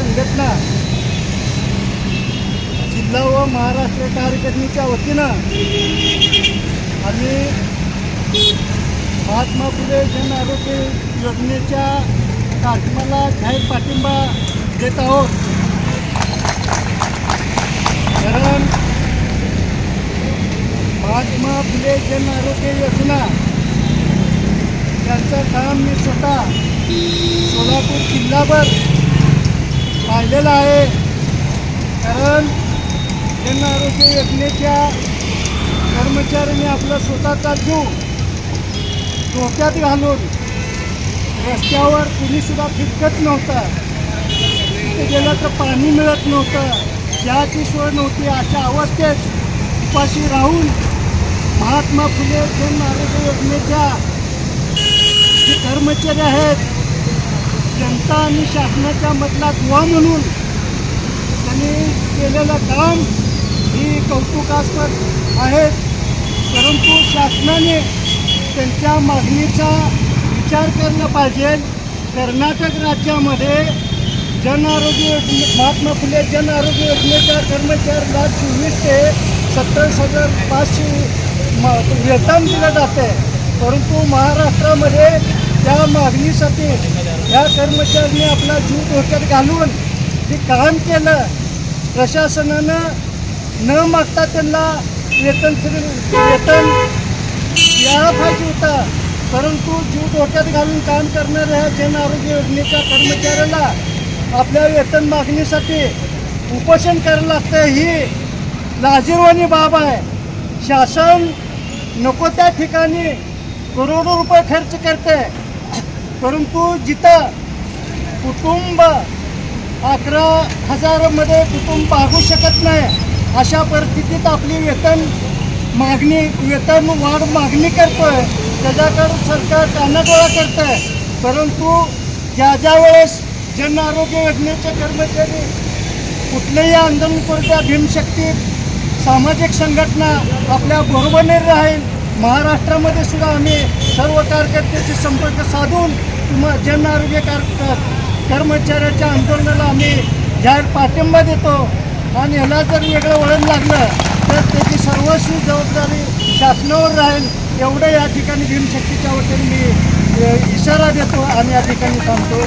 संघटना जिल्हा व महाराष्ट्र कार्यकारिणीच्या वतीनं आम्ही महात्मा फुले जन आरोग्य योजनेच्या कार्यक्रमाला जाहीर पाठिंबा देत आहोत। कारण महात्मा फुले जन आरोग्य योजना त्यांचं काम मी स्वतः सोलापूर जिल्हाभर पाहिलेलं आहे। कारण जन आरोग्य योजनेच्या कर्मचाऱ्यांनी आपला स्वतःचा जीव धोक्यात घालून रस्त्यावर कुणीसुद्धा फिरकत नव्हतं, तिथे गेलं तर पाणी मिळत नव्हतं, चहाची सोय नव्हती, अशा अवस्थेत उपाशी राहून महात्मा फुले जन आरोग्य योजनेच्या जे कर्मचारी आहेत जनता आणि शासनाच्या मधला दुवा म्हणून त्यांनी केलेलं काम ही कौतुकास्पद आहेत। परंतु शासनाने त्यांच्या मागणीचा विचार केला पाहिजे। कर्नाटक राज्यामध्ये जन आरोग्य महात्मा फुले जन आरोग्य योजनेच्या कर्मचाऱ्याला 24 ते 27,500 वेतन दिलं जाते, परंतु महाराष्ट्रामध्ये त्या मागणीसाठी या कर्मचाऱ्यांनी आपला जीव धोक्यात घालून जे काम केलं, प्रशासनानं न मागता त्यांना वेतन द्यायला पाहिजे होतं, परंतु जीव धोक्यात घालून काम करणाऱ्या जन आरोग्य योजनेच्या कर्मचाऱ्याला आपल्या वेतन मागणीसाठी उपोषण करायला लागतं, ही लाजिरवाणी बाब आहे। शासन नको त्या ठिकाणी करोडो रुपये खर्च करते, परंतु जिथं कुटुंब 11,000 मध्ये कुटुंब भागू शकत नाही, अशा परिस्थितीत आपली वेतन वाढ मागणी करतोय, त्याच्याकडे सरकार कानाडोळा करतंय। परंतु ज्या वेळेस जन आरोग्य योजनेचे कर्मचारी कुठलेही आंदोलन करता भीमशक्ती सामाजिक संघटना आपल्या बरोबरीने राहील। महाराष्ट्रामध्ये सुद्धा आम्ही सर्व कार्यकर्त्यांशी संपर्क साधून जन आरोग्य कर्मचाऱ्याच्या आंदोलनाला आम्ही जाहीर पाठिंबा देतो आणि ह्याला जर वेगळं वळण लागलं तर त्याची सर्वस्वी जबाबदारी शासनावर राहील, एवढं या ठिकाणी भीमशक्तीच्या वतीने मी इशारा देतो आणि या ठिकाणी थांबतो।